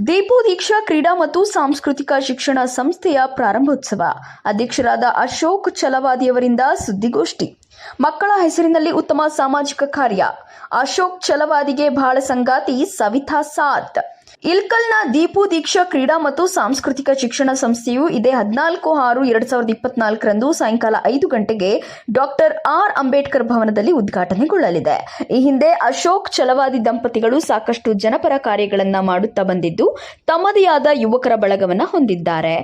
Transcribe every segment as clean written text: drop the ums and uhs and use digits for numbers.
ದೀಪು ದೀಕ್ಷಾ ಕ್ರೀಡಾ ಮತ್ತು ಸಾಂಸ್ಕೃತಿಕ ಶಿಕ್ಷಣ ಸಂಸ್ಥೆಯ ಪ್ರಾರಂಭೋತ್ಸವ. ಅಧ್ಯಕ್ಷರಾದ ಅಶೋಕ್ ಛಲವಾದಿಯವರಿಂದ ಸುದ್ದಿಗೋಷ್ಠಿ. ಮಕ್ಕಳ ಹೆಸರಿನಲ್ಲಿ ಉತ್ತಮ ಸಾಮಾಜಿಕ ಕಾರ್ಯ. ಅಶೋಕ್ ಛಲವಾದಿಗೆ ಬಾಳ ಸಂಗಾತಿ ಸವಿತಾ ಸಾತ್. ಇಲ್ಕಲ್ನ ದೀಪು ದೀಕ್ಷಾ ಕ್ರೀಡಾ ಮತ್ತು ಸಾಂಸ್ಕೃತಿಕ ಶಿಕ್ಷಣ ಸಂಸ್ಥೆಯು ಇದೇ 14/6/2024ರಂದು ಸಾಯಂಕಾಲ 5 ಗಂಟೆಗೆ ಡಾಕ್ಟರ್ ಆರ್ ಅಂಬೇಡ್ಕರ್ ಭವನದಲ್ಲಿ ಉದ್ಘಾಟನೆಗೊಳ್ಳಲಿದೆ. ಈ ಹಿಂದೆ ಅಶೋಕ್ ಛಲವಾದಿ ದಂಪತಿಗಳು ಸಾಕಷ್ಟು ಜನಪರ ಕಾರ್ಯಗಳನ್ನು ಮಾಡುತ್ತಾ ಬಂದಿದ್ದು, ತಮ್ಮದೇ ಆದ ಯುವಕರ ಬಳಗವನ್ನು ಹೊಂದಿದ್ದಾರೆ.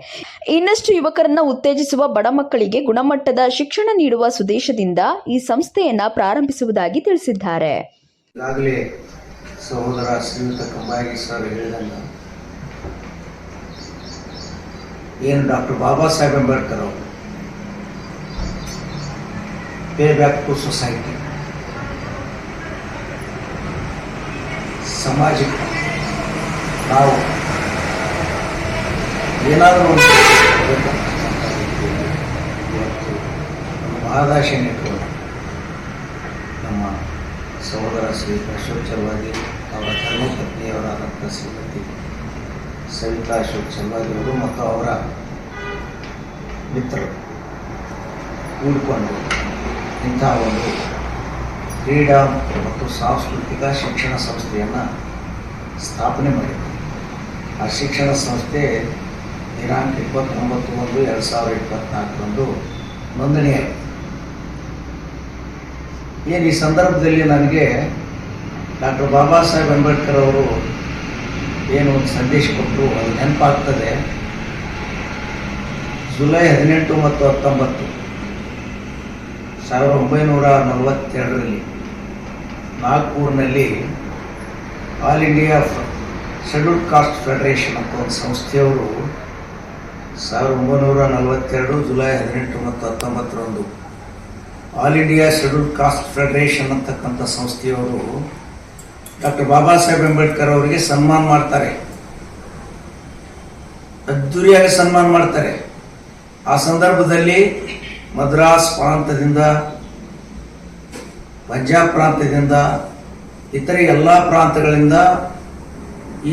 ಇನ್ನಷ್ಟು ಯುವಕರನ್ನ ಉತ್ತೇಜಿಸುವ, ಬಡ ಮಕ್ಕಳಿಗೆ ಗುಣಮಟ್ಟದ ಶಿಕ್ಷಣ ನೀಡುವ ಸುದೇಶದಿಂದ ಈ ಸಂಸ್ಥೆಯನ್ನ ಪ್ರಾರಂಭಿಸುವುದಾಗಿ ತಿಳಿಸಿದ್ದಾರೆ. ಸಹೋದರ ಶ್ರೀಯುತ ಕಂಬಾಗಿ ಸರ್ ಹೇಳಿದಂಗೆ ಏನು ಡಾಕ್ಟರ್ ಬಾಬಾ ಸಾಹೇಬ್ ಅಂಬೇಡ್ಕರ್ ಅವರು ಪೇ ಬ್ಯಾಕ್ ಟು ಸೊಸೈಟಿ, ಸಮಾಜಕ್ಕೆ ನಾವು ಏನಾದರೂ ಇವತ್ತು ನಮ್ಮ ಮಹದಾಶೆ ಇಟ್ಕೊಂಡು ನಮ್ಮ ಸಹೋದರ ಶ್ರೀ ಅಶೋಕ್ ಛಲವಾದಿ ಅವರ ಧರ್ಮಪತ್ನಿಯವರಾದಂಥ ಶ್ರೀಮತಿ ಸವಿತಾ ಅಶೋಕ್ ಛಲವಾದಿಯವರು ಮತ್ತು ಅವರ ಮಿತ್ರರು ಕೂಡಿಕೊಂಡು ಇಂತಹ ಒಂದು ಕ್ರೀಡಾ ಮತ್ತು ಸಾಂಸ್ಕೃತಿಕ ಶಿಕ್ಷಣ ಸಂಸ್ಥೆಯನ್ನು ಸ್ಥಾಪನೆ ಮಾಡಿದರು. ಆ ಶಿಕ್ಷಣ ಸಂಸ್ಥೆ ದಿನಾಂಕ 29/1/2024ರಂದು ನೋಂದಣಿಯಾಗಿದೆ. ಏನು ಈ ಸಂದರ್ಭದಲ್ಲಿ ನನಗೆ ಡಾಕ್ಟರ್ ಬಾಬಾ ಸಾಹೇಬ್ ಅಂಬೇಡ್ಕರ್ ಅವರು ಏನು ಒಂದು ಸಂದೇಶ ಕೊಟ್ಟರು ಅದು ನೆನಪಾಗ್ತದೆ. ಜುಲೈ 18 ಮತ್ತು 19, 1942ರಲ್ಲಿ ನಾಗ್ಪುರ್ನಲ್ಲಿ all India scheduled caste federation ಅಂತ ಒಂದು ಸಂಸ್ಥೆಯವರು 1942 ಜುಲೈ 18 ಮತ್ತು 19ರಂದು all India scheduled caste federation ಅಂತಕ್ಕಂಥ ಸಂಸ್ಥೆಯವರು ಡಾಕ್ಟರ್ ಬಾಬಾ ಸಾಹೇಬ್ ಅಂಬೇಡ್ಕರ್ ಅವರಿಗೆ ಸನ್ಮಾನ ಮಾಡ್ತಾರೆ, ಅದ್ದೂರಿಯಾಗಿ ಸನ್ಮಾನ ಮಾಡ್ತಾರೆ. ಆ ಸಂದರ್ಭದಲ್ಲಿ ಮದ್ರಾಸ್ ಪ್ರಾಂತದಿಂದ, ಪಂಜಾಬ್ ಪ್ರಾಂತ್ಯದಿಂದ, ಇತರೆ ಎಲ್ಲ ಪ್ರಾಂತಗಳಿಂದ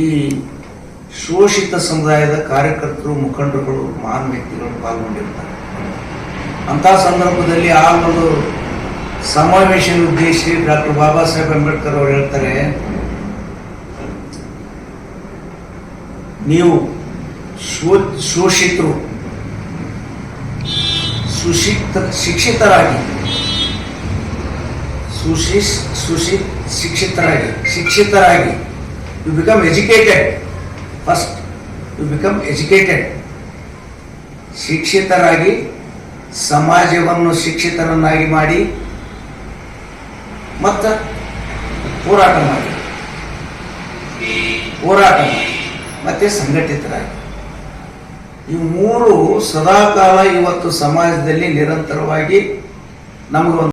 ಈ ಶೋಷಿತ ಸಮುದಾಯದ ಕಾರ್ಯಕರ್ತರು, ಮುಖಂಡರುಗಳು, ಮಹಾನ್ ವ್ಯಕ್ತಿಗಳು ಪಾಲ್ಗೊಂಡಿರ್ತಾರೆ. ಅಂತಹ ಸಂದರ್ಭದಲ್ಲಿ ಆ ಒಂದು ಸಮಾವೇಶ ಉದ್ದೇಶಿಸಿ ಡಾಕ್ಟರ್ ಬಾಬಾ ಸಾಹೇಬ್ ಅಂಬೇಡ್ಕರ್ ಅವರು ಹೇಳ್ತಾರೆ, ನೀವು ಶೋಷಿತರು ಶಿಕ್ಷಿತರಾಗಿ you become educated. First you become educated. ಶಿಕ್ಷಿತರಾಗಿ ಸಮಾಜವನ್ನು ಶಿಕ್ಷಿತರನ್ನಾಗಿ ಮಾಡಿ ಮತ್ತು ಹೋರಾಟ ಮಾಡಿ ಮತ್ತೆ ಸಂಘಟಿತರಾಗಿ, ಈ ಮೂರು ಸದಾಕಾಲ ಇವತ್ತು ಸಮಾಜದಲ್ಲಿ ನಿರಂತರವಾಗಿ ನಮಗೊಂದು